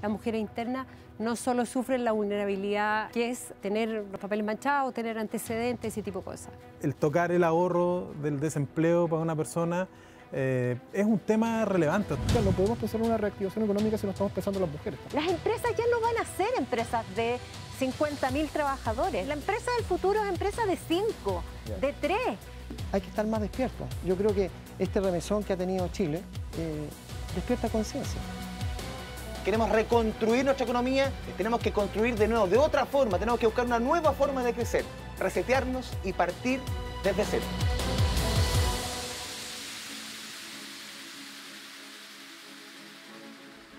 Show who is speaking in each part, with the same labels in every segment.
Speaker 1: las mujeres internas no solo sufren la vulnerabilidad que es tener los papeles manchados, tener antecedentes, ese tipo de cosas.
Speaker 2: El tocar el ahorro del desempleo para una persona es un tema relevante.
Speaker 3: No podemos pensar en una reactivación económica si no estamos pensando en las mujeres.
Speaker 4: Las empresas ya no van a ser empresas de 50.000 trabajadores. La empresa del futuro es empresa de 5, de 3.
Speaker 3: Hay que estar más despiertos. Yo creo que este remesón que ha tenido Chile despierta conciencia.
Speaker 5: Queremos reconstruir nuestra economía, tenemos que construir de nuevo, de otra forma, tenemos que buscar una nueva forma de crecer, resetearnos y partir desde cero.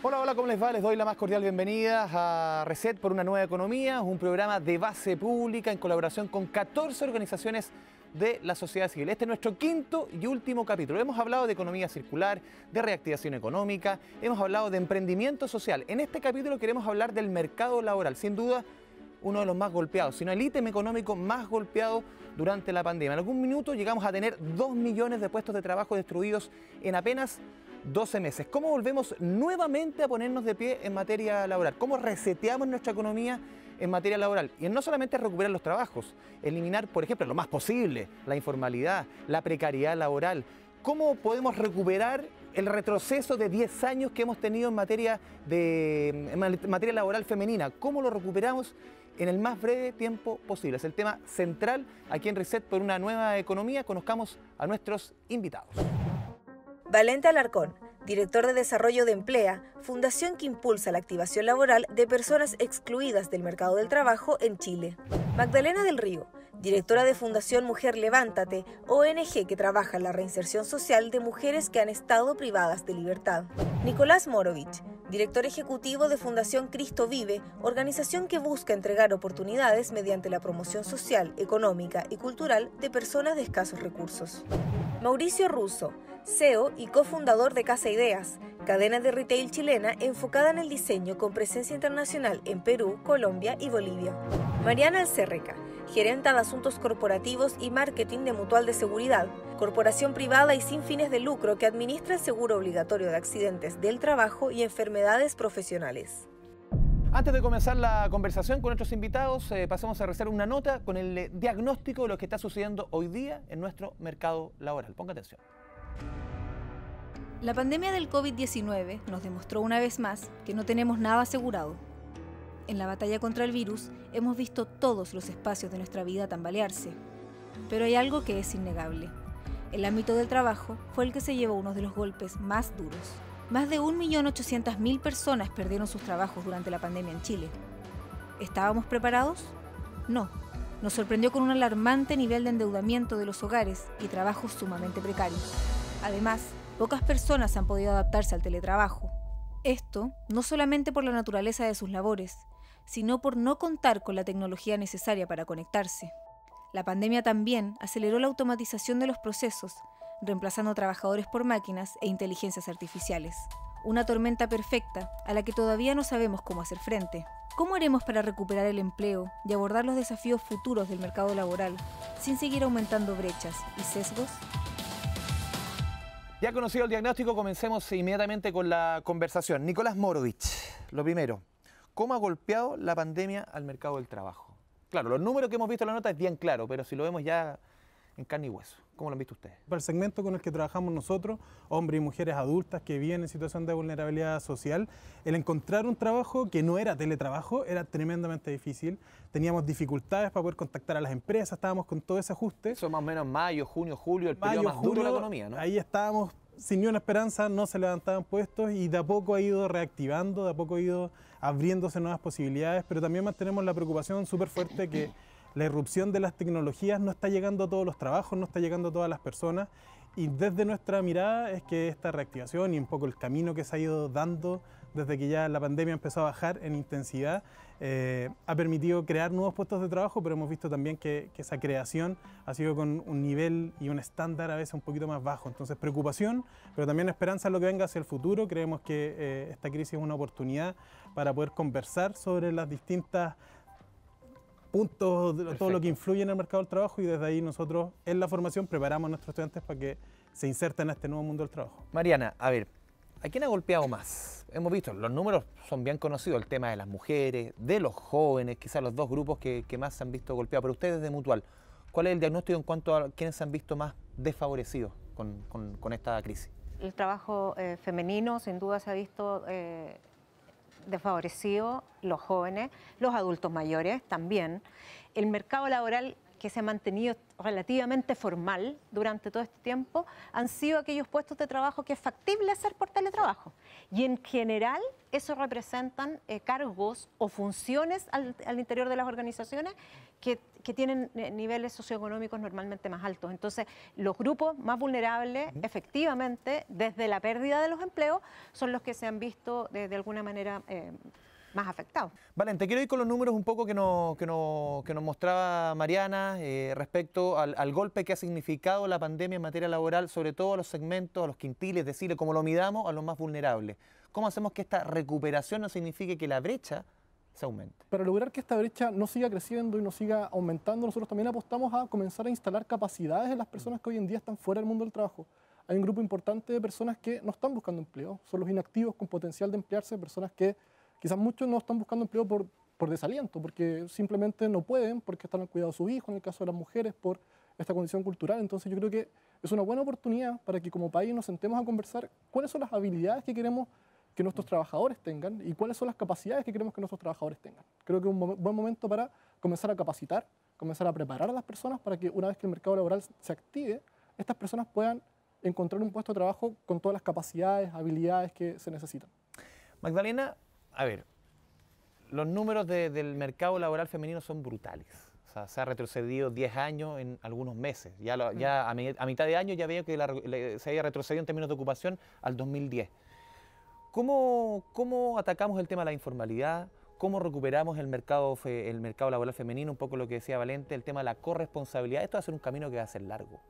Speaker 5: Hola, hola, ¿cómo les va? Les doy la más cordial bienvenida a Reset por una nueva economía, un programa de base pública en colaboración con 14 organizaciones de la sociedad civil. Este es nuestro quinto y último capítulo. Hemos hablado de economía circular, de reactivación económica, hemos hablado de emprendimiento social. En este capítulo queremos hablar del mercado laboral, sin duda uno de los más golpeados, sino el ítem económico más golpeado durante la pandemia. En algún minuto llegamos a tener 2 millones de puestos de trabajo destruidos en apenas 12 meses. ¿Cómo volvemos nuevamente a ponernos de pie en materia laboral? ¿Cómo reseteamos nuestra economía en materia laboral? Y no solamente recuperar los trabajos, eliminar, por ejemplo, lo más posible, la informalidad, la precariedad laboral. ¿Cómo podemos recuperar el retroceso de 10 años que hemos tenido en materia laboral femenina? ¿Cómo lo recuperamos en el más breve tiempo posible? Es el tema central aquí en Reset por una nueva economía. Conozcamos a nuestros invitados.
Speaker 6: Valente Alarcón, director de Desarrollo de Emplea, fundación que impulsa la activación laboral de personas excluidas del mercado del trabajo en Chile. Magdalena del Río, directora de Fundación Mujer Levántate, ONG que trabaja en la reinserción social de mujeres que han estado privadas de libertad. Nicolás Morovich, director ejecutivo de Fundación Cristo Vive, organización que busca entregar oportunidades mediante la promoción social, económica y cultural de personas de escasos recursos. Mauricio Russo, CEO y cofundador de Casa Ideas, cadena de retail chilena enfocada en el diseño con presencia internacional en Perú, Colombia y Bolivia. Mariana Alcérreca, gerenta de Asuntos Corporativos y Marketing de Mutual de Seguridad, corporación privada y sin fines de lucro que administra el seguro obligatorio de accidentes del trabajo y enfermedades profesionales.
Speaker 5: Antes de comenzar la conversación con nuestros invitados, pasamos a realizar una nota con el diagnóstico de lo que está sucediendo hoy día en nuestro mercado laboral. Ponga atención.
Speaker 7: La pandemia del COVID-19 nos demostró una vez más que no tenemos nada asegurado. En la batalla contra el virus hemos visto todos los espacios de nuestra vida tambalearse. Pero hay algo que es innegable. El ámbito del trabajo fue el que se llevó uno de los golpes más duros. Más de 1.800.000 personas perdieron sus trabajos durante la pandemia en Chile. ¿Estábamos preparados? No. Nos sorprendió con un alarmante nivel de endeudamiento de los hogares y trabajos sumamente precarios. Además, pocas personas han podido adaptarse al teletrabajo. Esto no solamente por la naturaleza de sus labores, sino por no contar con la tecnología necesaria para conectarse. La pandemia también aceleró la automatización de los procesos, reemplazando trabajadores por máquinas e inteligencias artificiales. Una tormenta perfecta a la que todavía no sabemos cómo hacer frente. ¿Cómo haremos para recuperar el empleo y abordar los desafíos futuros del mercado laboral sin seguir aumentando brechas y sesgos?
Speaker 5: Ya conocido el diagnóstico, comencemos inmediatamente con la conversación. Nicolás Morovich, lo primero, ¿cómo ha golpeado la pandemia al mercado del trabajo? Claro, los números que hemos visto en la nota es bien claro, pero si lo vemos ya en carne y hueso, ¿cómo lo han visto ustedes?
Speaker 2: Para el segmento con el que trabajamos nosotros, hombres y mujeres adultas que viven en situación de vulnerabilidad social, el encontrar un trabajo que no era teletrabajo era tremendamente difícil. Teníamos dificultades para poder contactar a las empresas, estábamos con todo ese ajuste.
Speaker 5: Eso más o menos mayo, junio, julio, el periodo más duro de la economía, ¿no?
Speaker 2: Ahí estábamos sin ni una esperanza, no se levantaban puestos y de a poco ha ido reactivando, de a poco ha ido abriéndose nuevas posibilidades, pero también mantenemos la preocupación súper fuerte que la irrupción de las tecnologías no está llegando a todos los trabajos, no está llegando a todas las personas, y desde nuestra mirada es que esta reactivación y un poco el camino que se ha ido dando desde que ya la pandemia empezó a bajar en intensidad ha permitido crear nuevos puestos de trabajo, pero hemos visto también que esa creación ha sido con un nivel y un estándar a veces un poquito más bajo. Entonces preocupación, pero también esperanza en lo que venga hacia el futuro. Creemos que esta crisis es una oportunidad para poder conversar sobre las distintas puntos, todo lo que influye en el mercado del trabajo, y desde ahí nosotros en la formación preparamos a nuestros estudiantes para que se inserten a este nuevo mundo del trabajo.
Speaker 5: Mariana, a ver, ¿A quién ha golpeado más? Hemos visto, los números son bien conocidos, el tema de las mujeres, de los jóvenes, quizás los dos grupos que más se han visto golpeados. Pero ustedes de Mutual, ¿cuál es el diagnóstico en cuanto a quiénes se han visto más desfavorecidos con esta crisis?
Speaker 4: El trabajo femenino sin duda se ha visto desfavorecido, los jóvenes, los adultos mayores también. El mercado laboral que se ha mantenido relativamente formal durante todo este tiempo han sido aquellos puestos de trabajo que es factible hacer por teletrabajo. Y en general eso representan cargos o funciones al interior de las organizaciones que tienen niveles socioeconómicos normalmente más altos. Entonces, los grupos más vulnerables, efectivamente, desde la pérdida de los empleos, son los que se han visto de alguna manera más afectados.
Speaker 5: Valente, quiero ir con los números un poco que nos mostraba Mariana respecto al golpe que ha significado la pandemia en materia laboral, sobre todo a los segmentos, a los quintiles, es decir, como lo midamos, a los más vulnerables. ¿Cómo hacemos que esta recuperación no signifique que la brecha se aumente?
Speaker 8: Para lograr que esta brecha no siga creciendo y no siga aumentando, nosotros también apostamos a comenzar a instalar capacidades en las personas que hoy en día están fuera del mundo del trabajo. Hay un grupo importante de personas que no están buscando empleo, son los inactivos con potencial de emplearse, personas que quizás muchos no están buscando empleo por desaliento, porque simplemente no pueden, porque están al cuidado de sus hijos, en el caso de las mujeres, por esta condición cultural. Entonces yo creo que es una buena oportunidad para que como país nos sentemos a conversar cuáles son las habilidades que queremos que nuestros trabajadores tengan y cuáles son las capacidades que queremos que nuestros trabajadores tengan. Creo que es un buen momento para comenzar a capacitar, comenzar a preparar a las personas para que una vez que el mercado laboral se active, estas personas puedan encontrar un puesto de trabajo con todas las capacidades, habilidades que se necesitan.
Speaker 5: Magdalena, a ver, los números del mercado laboral femenino son brutales. O sea, se ha retrocedido 10 años en algunos meses. Ya a mitad de año ya veo que se había retrocedido en términos de ocupación al 2010. ¿Cómo atacamos el tema de la informalidad? ¿Cómo recuperamos el mercado laboral femenino? Un poco lo que decía Valente, el tema de la corresponsabilidad. Esto va a ser un camino que va a ser largo.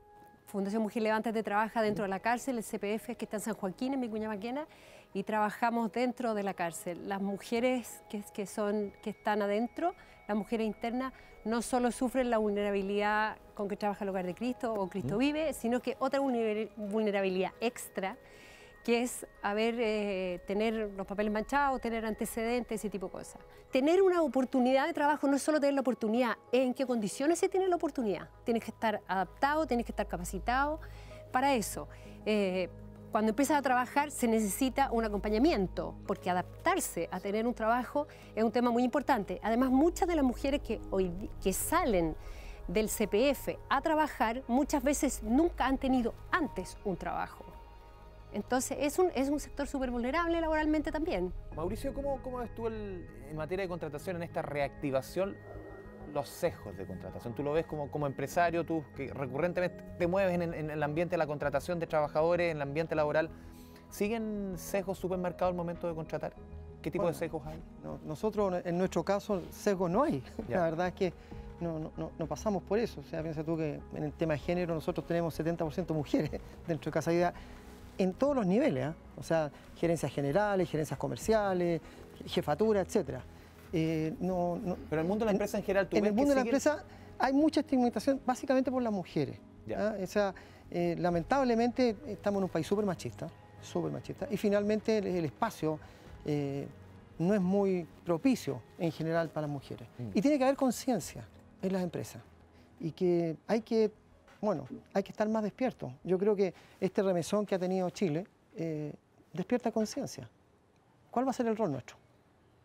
Speaker 1: Fundación Mujer Levántate trabaja dentro de la cárcel, el CPF que está en San Joaquín, en Vicuña Maquena, y trabajamos dentro de la cárcel. Las mujeres que están adentro, las mujeres internas, no solo sufren la vulnerabilidad con que trabaja el Hogar de Cristo o Cristo Vive, sino que otra vulnerabilidad extra, que es tener los papeles manchados, tener antecedentes, ese tipo de cosas. Tener una oportunidad de trabajo no es solo tener la oportunidad, en qué condiciones se tiene la oportunidad. Tienes que estar adaptado, tienes que estar capacitado para eso. Cuando empiezas a trabajar se necesita un acompañamiento, porque adaptarse a tener un trabajo es un tema muy importante. Además, muchas de las mujeres que salen del CPF a trabajar, muchas veces nunca han tenido antes un trabajo. Entonces, es un sector súper vulnerable laboralmente también.
Speaker 5: Mauricio, ¿cómo ves tú en materia de contratación, en esta reactivación, los sesgos de contratación? Tú lo ves como empresario, tú que recurrentemente te mueves en el ambiente de la contratación de trabajadores, en el ambiente laboral. ¿Siguen sesgos supermercados al momento de contratar? ¿Qué tipo de sesgos hay?
Speaker 3: Nosotros, en nuestro caso, sesgos no hay. La verdad es que no pasamos por eso. O sea, piensa tú que en el tema de género nosotros tenemos 70% mujeres dentro de Casa Vida, en todos los niveles, ¿eh? O sea, gerencias generales, gerencias comerciales, jefatura, etcétera. Pero
Speaker 5: en el mundo de la empresa en general, ¿tú ves
Speaker 3: en el mundo de la empresa hay mucha estigmatización, básicamente por las mujeres. O sea, lamentablemente estamos en un país súper machista, y finalmente el espacio no es muy propicio en general para las mujeres. Y tiene que haber conciencia en las empresas y que hay que estar más despiertos. Yo creo que este remesón que ha tenido Chile despierta conciencia. ¿Cuál va a ser el rol nuestro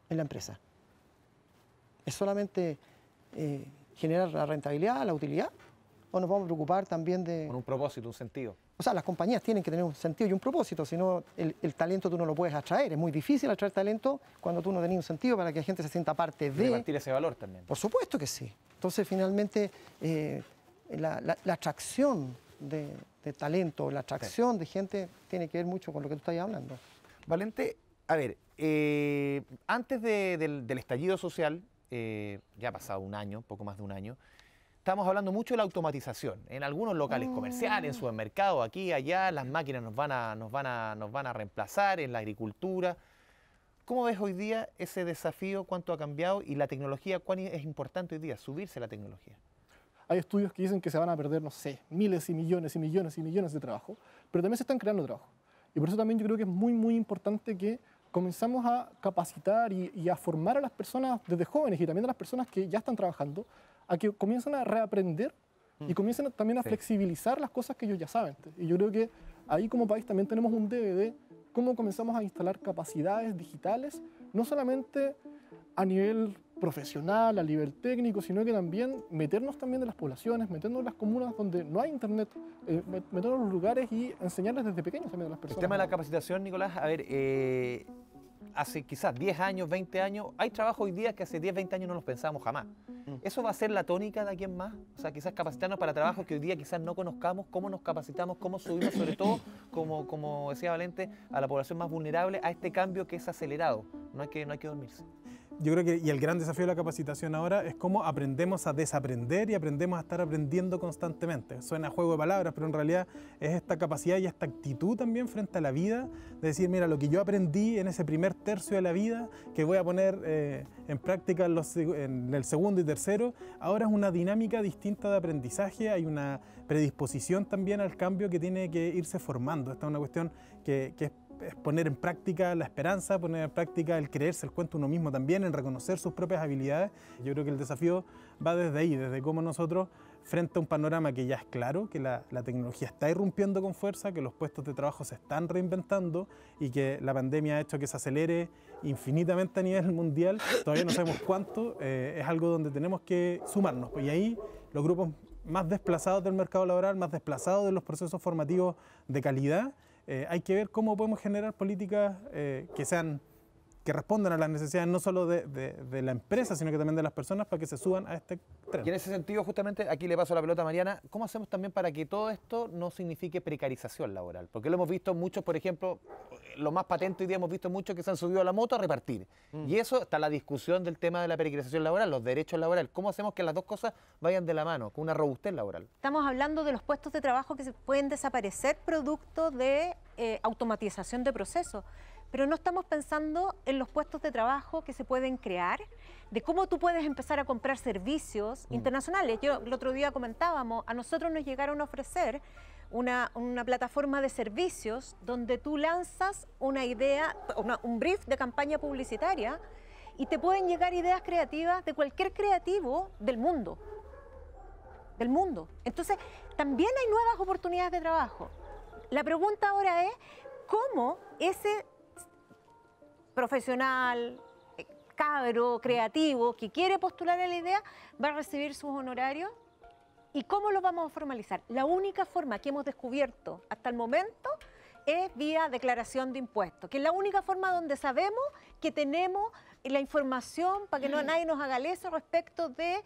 Speaker 3: en la empresa? ¿Es solamente generar la rentabilidad, la utilidad? ¿O nos vamos a preocupar también de...?
Speaker 5: Con un propósito, un sentido.
Speaker 3: O sea, las compañías tienen que tener un sentido y un propósito, si no el talento tú no lo puedes atraer. Es muy difícil atraer talento cuando tú no tenés un sentido para que la gente se sienta parte de...
Speaker 5: Repartir ese valor también.
Speaker 3: Por supuesto que sí. Entonces, finalmente, la atracción de talento, la atracción de gente tiene que ver mucho con lo que tú estás hablando.
Speaker 5: Valente, a ver, antes del estallido social, ya ha pasado un año, poco más de un año, estamos hablando mucho de la automatización. En algunos locales comerciales, en supermercados, aquí, allá, las máquinas nos van a reemplazar, en la agricultura. ¿Cómo ves hoy día ese desafío? ¿Cuánto ha cambiado? Y la tecnología, ¿cuán es importante hoy día subirse a la tecnología?
Speaker 8: Hay estudios que dicen que se van a perder, no sé, miles y millones y millones y millones de trabajo, pero también se están creando trabajo. Y por eso también yo creo que es muy, muy importante que comenzamos a capacitar y a formar a las personas desde jóvenes y también a las personas que ya están trabajando, a que comiencen a reaprender y comiencen también a flexibilizar las cosas que ellos ya saben. Y yo creo que ahí como país también tenemos un debe de cómo comenzamos a instalar capacidades digitales, no solamente a nivel profesional, a nivel técnico, sino que también meternos también en las poblaciones, meternos en las comunas donde no hay internet, meternos en los lugares y enseñarles desde pequeños también a las personas.
Speaker 5: El tema de la capacitación, Nicolás, a ver, hace quizás 10 años, 20 años, hay trabajos hoy día que hace 10, 20 años no los pensábamos jamás. ¿Eso va a ser la tónica de aquí en más? O sea, quizás capacitarnos para trabajos que hoy día quizás no conozcamos, cómo nos capacitamos, cómo subimos sobre todo, como decía Valente, a la población más vulnerable, a este cambio que es acelerado. No hay que dormirse.
Speaker 2: Yo creo que y el gran desafío de la capacitación ahora es cómo aprendemos a desaprender y aprendemos a estar aprendiendo constantemente. Suena a juego de palabras, pero en realidad es esta capacidad y esta actitud también frente a la vida, de decir, mira, lo que yo aprendí en ese primer tercio de la vida, que voy a poner en práctica en el segundo y tercero, ahora es una dinámica distinta de aprendizaje, hay una predisposición también al cambio que tiene que irse formando. Esta es una cuestión que es poner en práctica la esperanza, poner en práctica el creerse el cuento uno mismo también, en reconocer sus propias habilidades. Yo creo que el desafío va desde ahí, desde cómo nosotros, frente a un panorama que ya es claro, que la tecnología está irrumpiendo con fuerza, que los puestos de trabajo se están reinventando y que la pandemia ha hecho que se acelere infinitamente a nivel mundial, todavía no sabemos cuánto, es algo donde tenemos que sumarnos. Y ahí los grupos más desplazados del mercado laboral, más desplazados de los procesos formativos de calidad, hay que ver cómo podemos generar políticas que respondan a las necesidades no solo de la empresa, sino que también de las personas para que se suban a este tren.
Speaker 5: Y en ese sentido, justamente, aquí le paso la pelota a Mariana, ¿cómo hacemos también para que todo esto no signifique precarización laboral? Porque lo hemos visto muchos, por ejemplo, lo más patente hoy día hemos visto muchos que se han subido a la moto a repartir. Y eso está la discusión del tema de la precarización laboral, los derechos laborales. ¿Cómo hacemos que las dos cosas vayan de la mano, con una robustez laboral?
Speaker 4: Estamos hablando de los puestos de trabajo que se pueden desaparecer producto de automatización de procesos. Pero no estamos pensando en los puestos de trabajo que se pueden crear, de cómo tú puedes empezar a comprar servicios internacionales. Yo el otro día comentábamos, a nosotros nos llegaron a ofrecer una plataforma de servicios donde tú lanzas una idea, un brief de campaña publicitaria y te pueden llegar ideas creativas de cualquier creativo del mundo. Entonces, también hay nuevas oportunidades de trabajo. La pregunta ahora es, ¿cómo ese profesional, cabro, creativo, que quiere postular a la idea, va a recibir sus honorarios? ¿Y cómo lo vamos a formalizar? La única forma que hemos descubierto hasta el momento es vía declaración de impuestos, que es la única forma donde sabemos que tenemos la información para que nadie nos haga leso respecto de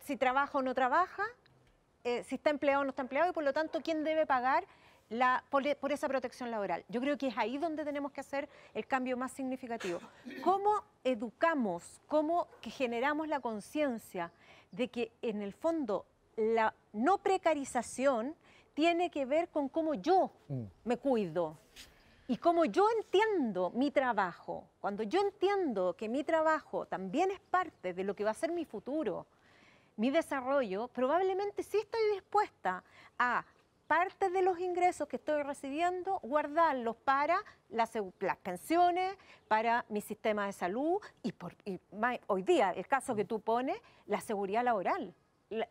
Speaker 4: si trabaja o no trabaja, si está empleado o no está empleado, y por lo tanto quién debe pagar por esa protección laboral. Yo creo que es ahí donde tenemos que hacer el cambio más significativo. ¿Cómo educamos, cómo que generamos la conciencia de que en el fondo la no precarización tiene que ver con cómo yo me cuido y cómo yo entiendo mi trabajo? Cuando yo entiendo que mi trabajo también es parte de lo que va a ser mi futuro, mi desarrollo, probablemente sí estoy dispuesta a parte de los ingresos que estoy recibiendo, guardarlos para las pensiones, para mi sistema de salud y hoy día, el caso que tú pones, la seguridad laboral.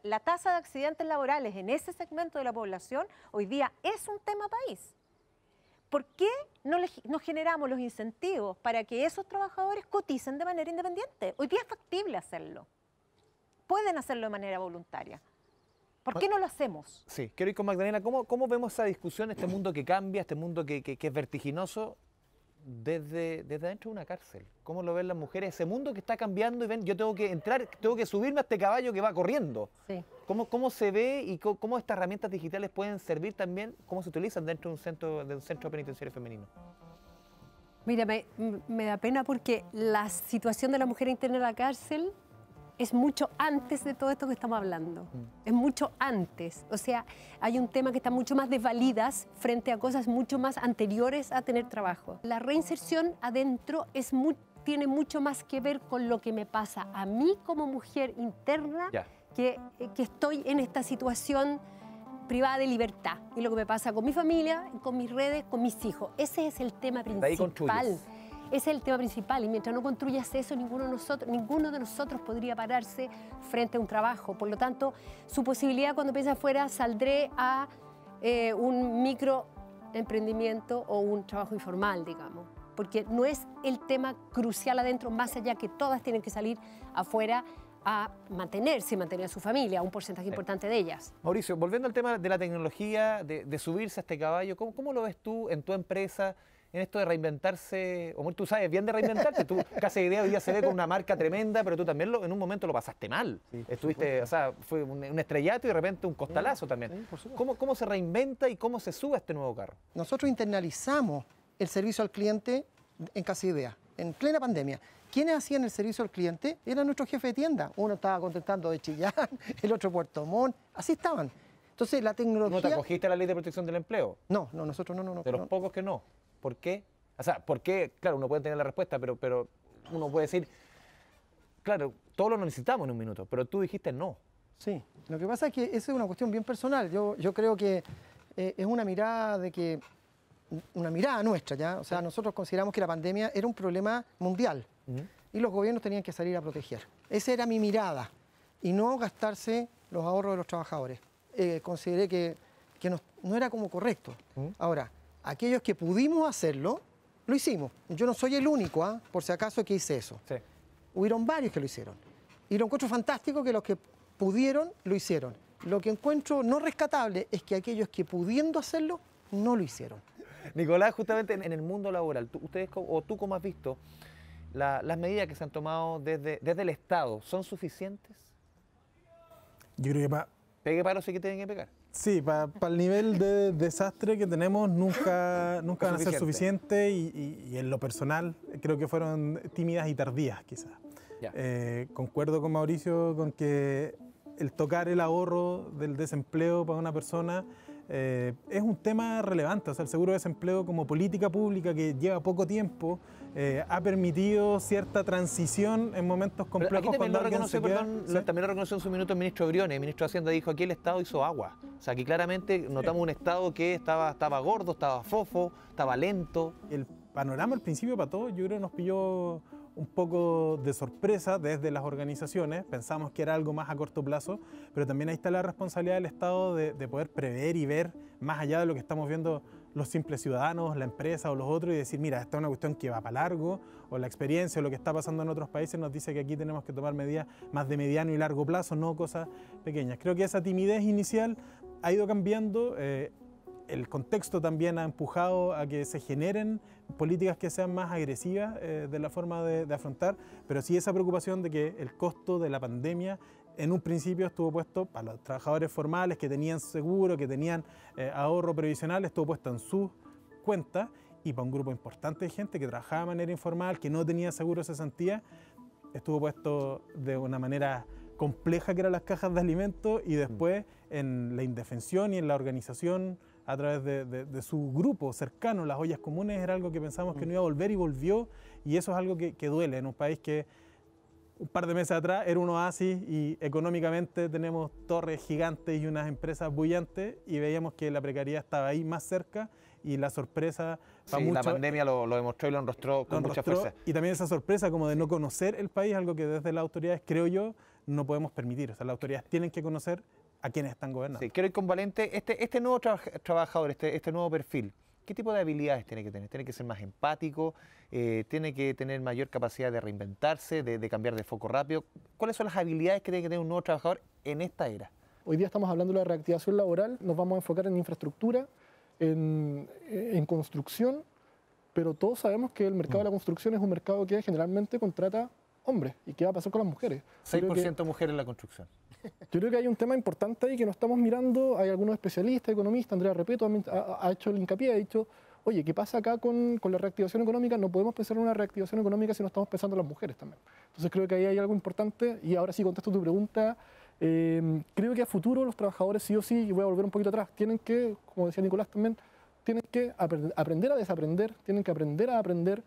Speaker 4: La tasa de accidentes laborales en ese segmento de la población hoy día es un tema país. ¿Por qué no generamos los incentivos para que esos trabajadores coticen de manera independiente? Hoy día es factible hacerlo. Pueden hacerlo de manera voluntaria. ¿Por qué no lo hacemos?
Speaker 5: Sí, quiero ir con Magdalena. ¿Cómo vemos esa discusión, este mundo que cambia, este mundo que es vertiginoso desde dentro de una cárcel? ¿Cómo lo ven las mujeres? Ese mundo que está cambiando y ven, yo tengo que entrar, tengo que subirme a este caballo que va corriendo. Sí. ¿Cómo se ve y cómo estas herramientas digitales pueden servir también, cómo se utilizan dentro de un centro penitenciario femenino?
Speaker 1: Mira, me da pena porque la situación de la mujer interna en la cárcel es mucho antes de todo esto que estamos hablando. Es mucho antes. O sea, hay un tema que está mucho más desvalidas frente a cosas mucho más anteriores a tener trabajo. La reinserción adentro tiene mucho más que ver con lo que me pasa a mí como mujer interna, que estoy en esta situación privada de libertad. Y lo que me pasa con mi familia, con mis redes, con mis hijos. Ese es el tema principal. Ese es el tema principal. Y mientras no construyas eso, ninguno de nosotros podría pararse frente a un trabajo. Por lo tanto, su posibilidad cuando piensa afuera, saldré a un microemprendimiento o un trabajo informal, digamos. Porque no es el tema crucial adentro, más allá que todas tienen que salir afuera a mantener a su familia, un porcentaje importante de ellas.
Speaker 5: Mauricio, volviendo al tema de la tecnología, de subirse a este caballo, ¿cómo lo ves tú en tu empresa, en esto de reinventarse? O tú sabes bien de reinventarte, tú Casa Idea hoy día se ve con una marca tremenda, pero tú también en un momento lo pasaste mal. Sí, estuviste, o sea, fue un estrellato y de repente un costalazo también. Sí, ¿Cómo se reinventa y cómo se sube a este nuevo carro?
Speaker 3: Nosotros internalizamos el servicio al cliente en Casa Idea, en plena pandemia. ¿Quiénes hacían el servicio al cliente? Eran nuestros jefes de tienda. Uno estaba contestando de Chillán, el otro Puerto Montt, así estaban. Entonces la tecnología...
Speaker 5: ¿No te acogiste a la ley de protección del empleo?
Speaker 3: No, nosotros no.
Speaker 5: De los pocos que no. ¿Por qué? O sea, ¿por qué? Claro, uno puede tener la respuesta, pero uno puede decir, claro, todos lo necesitamos en un minuto, pero tú dijiste no.
Speaker 3: Sí, lo que pasa es que esa es una cuestión bien personal. Yo creo que es una mirada nuestra, ¿ya? O sea, nosotros consideramos que la pandemia era un problema mundial y los gobiernos tenían que salir a proteger. Esa era mi mirada y no gastarse los ahorros de los trabajadores. Consideré que no era como correcto. Ahora, aquellos que pudimos hacerlo, lo hicimos. Yo no soy el único, por si acaso, que hice eso. Sí. Hubieron varios que lo hicieron. Y lo encuentro fantástico que los que pudieron, lo hicieron. Lo que encuentro no rescatable es que aquellos que pudiendo hacerlo, no lo hicieron.
Speaker 5: Nicolás, justamente en el mundo laboral, tú cómo has visto las medidas que se han tomado desde el Estado, ¿son suficientes?
Speaker 2: Yo creo que
Speaker 5: pegue paro sí que tienen que pegar.
Speaker 2: Sí, para el nivel de desastre que tenemos nunca van a ser suficientes y en lo personal creo que fueron tímidas y tardías quizás. Concuerdo con Mauricio con que el tocar el ahorro del desempleo para una persona es un tema relevante. O sea, el seguro de desempleo como política pública que lleva poco tiempo ha permitido cierta transición en momentos complejos.
Speaker 5: Aquí también también lo reconoció en su minuto el ministro Briones. El ministro de Hacienda dijo, aquí el Estado hizo agua. O sea, aquí claramente notamos un Estado que estaba gordo, estaba fofo, estaba lento.
Speaker 2: El panorama al principio para todos yo creo que nos pilló un poco de sorpresa desde las organizaciones, pensamos que era algo más a corto plazo, pero también ahí está la responsabilidad del Estado de poder prever y ver más allá de lo que estamos viendo los simples ciudadanos, la empresa o los otros y decir, mira, esta es una cuestión que va para largo, o la experiencia o lo que está pasando en otros países nos dice que aquí tenemos que tomar medidas más de mediano y largo plazo, no cosas pequeñas. Creo que esa timidez inicial ha ido cambiando. El contexto también ha empujado a que se generen políticas que sean más agresivas de la forma de afrontar, pero sí esa preocupación de que el costo de la pandemia en un principio estuvo puesto para los trabajadores formales que tenían seguro, que tenían ahorro previsional, estuvo puesto en sus cuentas, y para un grupo importante de gente que trabajaba de manera informal, que no tenía seguro de cesantía, estuvo puesto de una manera compleja que eran las cajas de alimentos, y después en la indefensión y en la organización a través de su grupo cercano, las ollas comunes, era algo que pensamos que no iba a volver y volvió, y eso es algo que duele en un país que un par de meses atrás era un oasis y económicamente tenemos torres gigantes y unas empresas bullantes, y veíamos que la precariedad estaba ahí más cerca, y la sorpresa para muchos,
Speaker 5: la pandemia lo demostró y lo enrostró con mucha fuerza.
Speaker 2: Y también esa sorpresa como de no conocer el país, algo que desde las autoridades, creo yo, no podemos permitir. O sea, las autoridades tienen que conocer a quienes están gobernando.
Speaker 5: Sí, quiero ir con Valente. Este nuevo trabajador, este nuevo perfil, ¿qué tipo de habilidades tiene que tener? ¿Tiene que ser más empático? ¿Tiene que tener mayor capacidad de reinventarse, de cambiar de foco rápido? ¿Cuáles son las habilidades que tiene que tener un nuevo trabajador en esta era?
Speaker 8: Hoy día estamos hablando de la reactivación laboral, nos vamos a enfocar en infraestructura, en construcción, pero todos sabemos que el mercado de la construcción es un mercado que generalmente contrata hombres. ¿Y qué va a pasar con las mujeres?
Speaker 5: 6% mujeres en la construcción.
Speaker 8: Yo creo que hay un tema importante ahí que no estamos mirando. Hay algunos especialistas, economistas, Andrea Repeto ha hecho el hincapié, ha dicho, oye, ¿qué pasa acá con la reactivación económica? No podemos pensar en una reactivación económica si no estamos pensando en las mujeres también. Entonces creo que ahí hay algo importante, y ahora sí contesto tu pregunta. Creo que a futuro los trabajadores sí o sí, y voy a volver un poquito atrás, tienen que, como decía Nicolás también, tienen que aprender a desaprender, tienen que aprender a aprender.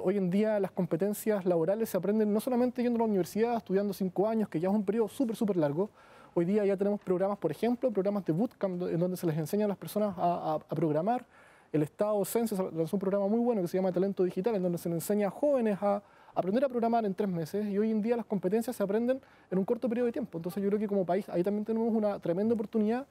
Speaker 8: Hoy en día las competencias laborales se aprenden no solamente yendo a la universidad, estudiando 5 años, que ya es un periodo súper largo. Hoy día ya tenemos programas, por ejemplo, programas de bootcamp en donde se les enseña a las personas a programar. El Estado Census lanzó un programa muy bueno que se llama Talento Digital, en donde se les enseña a jóvenes a aprender a programar en 3 meses, y hoy en día las competencias se aprenden en un corto periodo de tiempo. Entonces yo creo que como país ahí también tenemos una tremenda oportunidad,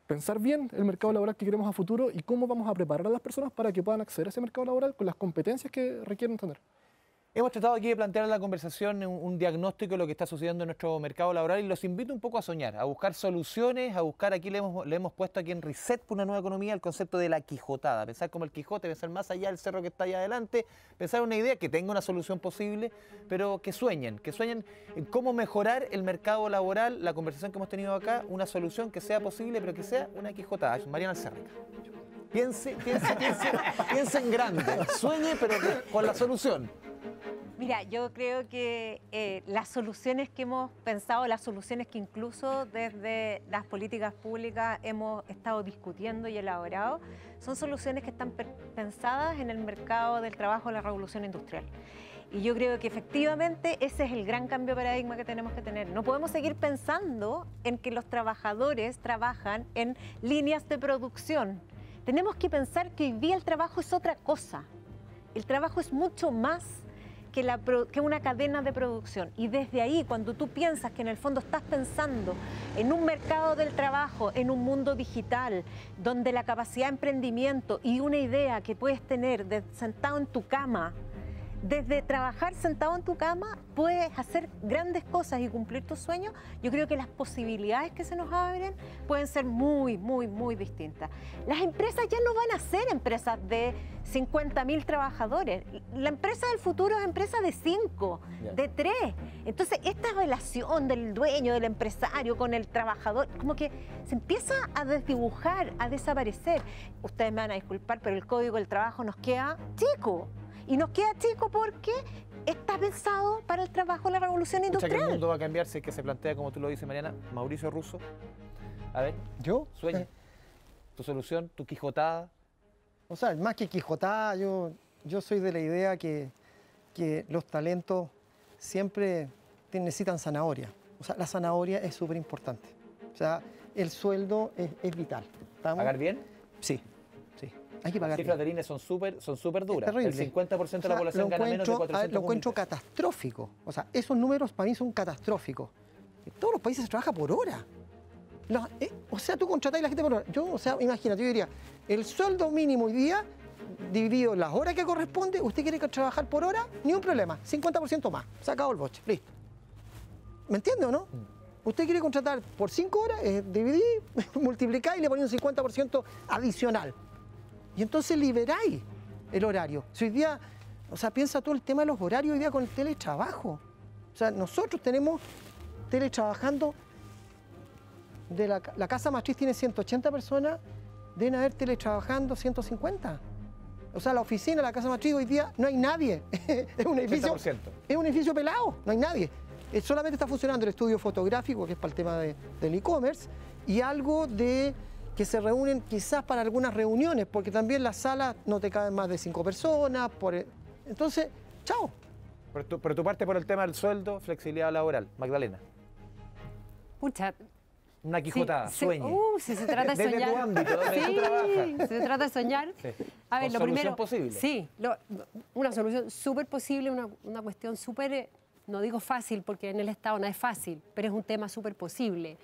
Speaker 8: pensar bien el mercado laboral que queremos a futuro y cómo vamos a preparar a las personas para que puedan acceder a ese mercado laboral con las competencias que requieren tener.
Speaker 5: Hemos tratado aquí de plantear en la conversación un diagnóstico de lo que está sucediendo en nuestro mercado laboral y los invito un poco a soñar, a buscar soluciones, a buscar, aquí le hemos puesto aquí en Reset por una nueva economía el concepto de la quijotada, pensar como el Quijote, pensar más allá del cerro que está allá adelante, pensar una idea que tenga una solución posible, pero que sueñen en cómo mejorar el mercado laboral, la conversación que hemos tenido acá, una solución que sea posible, pero que sea una quijotada. Mariana Alcerreca. Piense en grande, sueñe, pero con la solución.
Speaker 4: Mira, yo creo que las soluciones que hemos pensado, las soluciones que incluso desde las políticas públicas hemos estado discutiendo y elaborado, son soluciones que están pensadas en el mercado del trabajo de la revolución industrial. Y yo creo que efectivamente ese es el gran cambio de paradigma que tenemos que tener. No podemos seguir pensando en que los trabajadores trabajan en líneas de producción. Tenemos que pensar que hoy día el trabajo es otra cosa. El trabajo es mucho más que una cadena de producción. Y desde ahí, cuando tú piensas que en el fondo estás pensando en un mercado del trabajo, en un mundo digital, donde la capacidad de emprendimiento y una idea que puedes tener sentado en tu cama, desde trabajar sentado en tu cama, puedes hacer grandes cosas y cumplir tus sueños, yo creo que las posibilidades que se nos abren pueden ser muy, muy, muy distintas. Las empresas ya no van a ser empresas de 50.000 trabajadores. La empresa del futuro es empresa de 5, de 3. Entonces, esta relación del dueño, del empresario con el trabajador, como que se empieza a desdibujar, a desaparecer. Ustedes me van a disculpar, pero el Código del Trabajo nos queda chico. Y nos queda chico porque está pensado para el trabajo de la revolución industrial.
Speaker 5: O sea que el mundo va a cambiar si es que se plantea, como tú lo dices, Mariana. Mauricio Russo, a ver,
Speaker 3: ¿yo?
Speaker 5: Sueña. Tu solución, tu quijotada.
Speaker 3: O sea, más que quijotada, yo soy de la idea que los talentos siempre necesitan zanahoria. O sea, la zanahoria es súper importante. O sea, el sueldo es vital. ¿Estamos?
Speaker 5: ¿Pagar bien?
Speaker 3: Sí. Hay que pagar.
Speaker 5: Las cifras de INE son súper duras.
Speaker 3: Es
Speaker 5: el 50% de la población gana menos de 400.
Speaker 3: Lo encuentro catastrófico. O sea, esos números para mí son catastróficos. En todos los países se trabaja por hora. O sea, tú contratás a la gente por hora. O sea, imagínate, yo diría, el sueldo mínimo hoy día, dividido las horas que corresponde, usted quiere trabajar por hora, ni un problema, 50% más. Se acabó el boche, listo. ¿Me entiende o no? Usted quiere contratar por 5 horas, dividí, multiplicá y le ponéis un 50% adicional. Y entonces liberáis el horario. Si hoy día, o sea, piensa todo el tema de los horarios hoy día con el teletrabajo. O sea, nosotros tenemos teletrabajando, la casa matriz tiene 180 personas, deben haber teletrabajando 150. O sea, la oficina, la casa matriz hoy día no hay nadie. Es un edificio,
Speaker 5: 80%.
Speaker 3: Es un edificio pelado, no hay nadie. Solamente está funcionando el estudio fotográfico, que es para el tema del e-commerce, y algo de que se reúnen quizás para algunas reuniones, porque también las salas no te caben más de 5 personas. Entonces, chao.
Speaker 5: Pero tu parte por el tema del sueldo, flexibilidad laboral. Magdalena.
Speaker 1: Pucha.
Speaker 5: Una quijotada, sueñe.
Speaker 1: Si se trata de soñar.
Speaker 5: Desde tu ámbito, donde tú trabajas.
Speaker 1: Si se trata de soñar.
Speaker 5: Sí.
Speaker 1: A ver, lo primero.
Speaker 5: Posible.
Speaker 1: Sí, una solución súper posible, una cuestión súper, no digo fácil, porque en el Estado no es fácil, pero es un tema súper posible.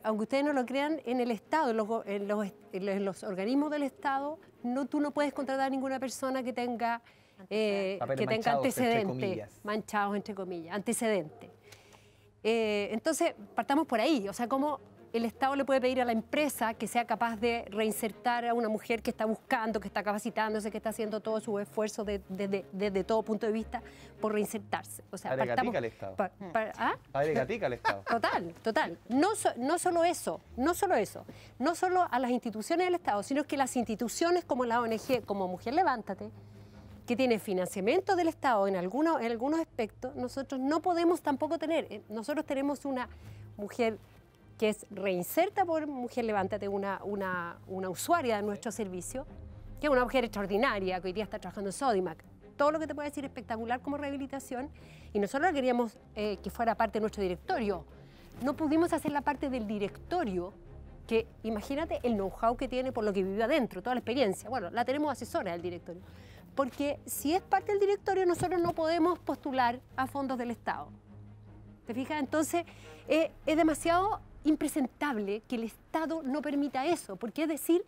Speaker 1: Aunque ustedes no lo crean, en el Estado, en los organismos del Estado, tú no puedes contratar a ninguna persona que tenga antecedentes, manchados entre comillas, antecedentes. Entonces, partamos por ahí, o sea, cómo el Estado le puede pedir a la empresa que sea capaz de reinsertar a una mujer que está buscando, que está capacitándose, que está haciendo todo su esfuerzo desde todo punto de vista por reinsertarse. O sea,
Speaker 5: partamos al Estado. Agregatica al Estado.
Speaker 1: Total. No solo eso, no solo a las instituciones del Estado, sino que las instituciones como la ONG, como Mujer Levántate, que tiene financiamiento del Estado en algunos aspectos, nosotros no podemos tampoco tener. Nosotros tenemos una mujer que es reinserta por Mujer Levántate, una usuaria de nuestro servicio, que es una mujer extraordinaria, que hoy día está trabajando en Sodimac. Todo lo que te puedo decir espectacular como rehabilitación, y nosotros queríamos que fuera parte de nuestro directorio. no pudimos hacer la parte del directorio, que imagínate el know-how que tiene por lo que vivió adentro, toda la experiencia. Bueno, la tenemos asesora del directorio. Porque si es parte del directorio, nosotros no podemos postular a fondos del Estado. ¿Te fijas? Entonces, es demasiado impresentable que el Estado no permita eso, porque es decir,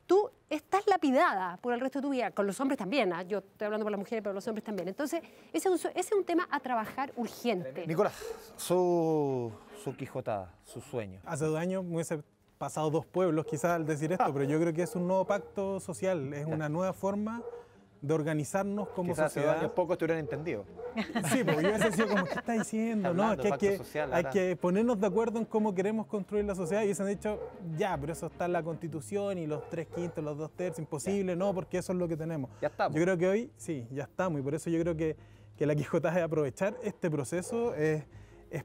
Speaker 1: tú estás lapidada por el resto de tu vida, con los hombres también, ¿eh? Yo estoy hablando por las mujeres, pero los hombres también. Entonces, ese es un tema a trabajar urgente.
Speaker 5: Nicolás, su quijotada, su sueño.
Speaker 2: Hace 2 años me hubiese pasado 2 pueblos quizás al decir esto, pero yo creo que es un nuevo pacto social, es una nueva forma de organizarnos como
Speaker 5: Quizás
Speaker 2: sociedad.
Speaker 5: hace 2 años pocos te hubieran entendido.
Speaker 2: Sí, porque yo hubiese sido como, ¿qué está diciendo? No, es que hay que ponernos de acuerdo en cómo queremos construir la sociedad y se han dicho, ya, pero eso está en la Constitución y los 3/5, los 2/3, imposible, no, porque eso es lo que tenemos.
Speaker 5: Ya estamos.
Speaker 2: Yo creo que hoy, sí, ya estamos y por eso yo creo que la Quijotada es aprovechar este proceso, es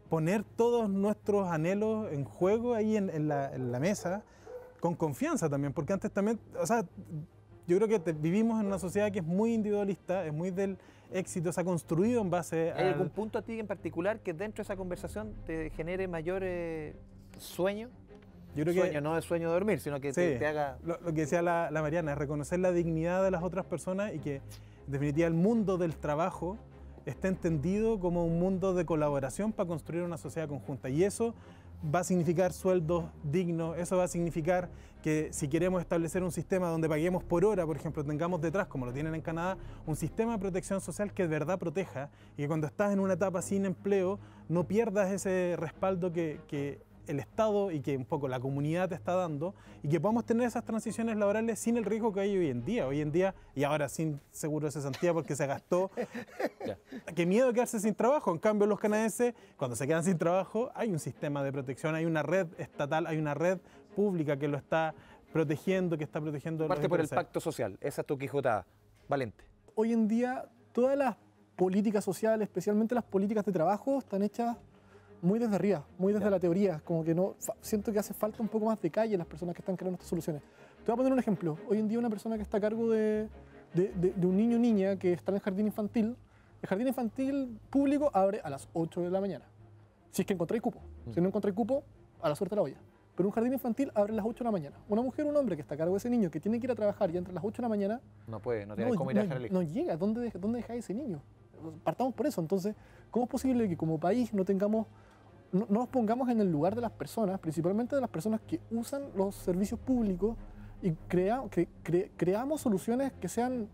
Speaker 2: poner todos nuestros anhelos en juego ahí en la mesa, con confianza también, porque antes también, o sea, yo creo que vivimos en una sociedad que es muy individualista, es muy del éxito, se ha construido en base a...
Speaker 5: ¿Hay algún punto a ti en particular que dentro de esa conversación te genere mayor sueño?
Speaker 2: Yo creo
Speaker 5: sueño, no es sueño de dormir, sino que
Speaker 2: sí,
Speaker 5: te haga...
Speaker 2: Lo que decía la Mariana, es reconocer la dignidad de las otras personas y que, en definitiva, el mundo del trabajo esté entendido como un mundo de colaboración para construir una sociedad conjunta. Y eso va a significar sueldos dignos, eso va a significar que si queremos establecer un sistema donde paguemos por hora, por ejemplo, tengamos detrás, como lo tienen en Canadá, un sistema de protección social que de verdad proteja y que cuando estás en una etapa sin empleo no pierdas ese respaldo que el Estado y que un poco la comunidad te está dando y que podamos tener esas transiciones laborales sin el riesgo que hay hoy en día. Hoy en día, y ahora sin seguro de cesantía porque se gastó, qué miedo quedarse sin trabajo. En cambio, los canadienses, cuando se quedan sin trabajo, hay un sistema de protección, hay una red estatal, hay una red pública que lo está protegiendo, que está protegiendo...
Speaker 5: Parte por el pacto social, esa es tu Quijotada. Valente.
Speaker 8: Hoy en día, todas las políticas sociales, especialmente las políticas de trabajo, están hechas muy desde arriba, muy desde la teoría, como que no, siento que hace falta un poco más de calle en las personas que están creando estas soluciones. Te voy a poner un ejemplo. Hoy en día una persona que está a cargo de un niño o niña que está en el jardín infantil público abre a las 8 de la mañana, si es que encontráis cupo. Si no encontráis cupo, a la suerte de la olla. Pero un jardín infantil abre a las 8 de la mañana. Una mujer o un hombre que está a cargo de ese niño, que tiene que ir a trabajar y entra a las 8 de la mañana...
Speaker 5: No puede, no tiene cómo ir a dejar el hijo.
Speaker 8: No llega. ¿Dónde deja ese niño? Partamos por eso. Entonces, ¿cómo es posible que como país no nos pongamos en el lugar de las personas, principalmente de las personas que usan los servicios públicos y creamos soluciones que sean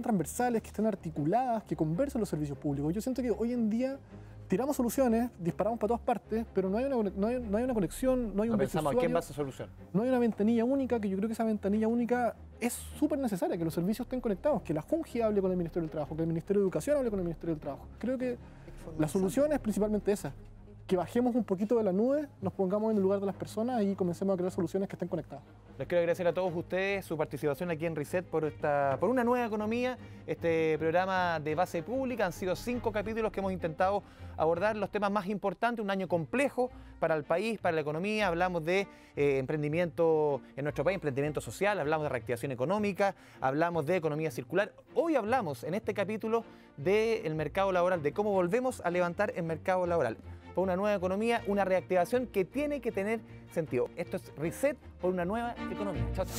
Speaker 8: transversales, que estén articuladas, que conversen los servicios públicos? Yo siento que hoy en día tiramos soluciones, disparamos para todas partes, pero no hay una conexión, no hay un
Speaker 5: pensamos a quién va esa solución.
Speaker 8: No hay una ventanilla única, que yo creo que esa ventanilla única es súper necesaria, que los servicios estén conectados, que la JUNGI hable con el Ministerio del Trabajo, que el Ministerio de Educación hable con el Ministerio del Trabajo. Creo que la solución es principalmente esa, que bajemos un poquito de la nube, nos pongamos en el lugar de las personas y comencemos a crear soluciones que estén conectadas.
Speaker 5: Les quiero agradecer a todos ustedes su participación aquí en Reset por una nueva economía, este programa de base pública. Han sido 5 capítulos que hemos intentado abordar los temas más importantes, un año complejo para el país, para la economía. Hablamos de emprendimiento en nuestro país, emprendimiento social, hablamos de reactivación económica, hablamos de economía circular. Hoy hablamos en este capítulo del mercado laboral, de cómo volvemos a levantar el mercado laboral. Por una nueva economía, una reactivación que tiene que tener sentido. Esto es Reset por una nueva economía. Chao, chao.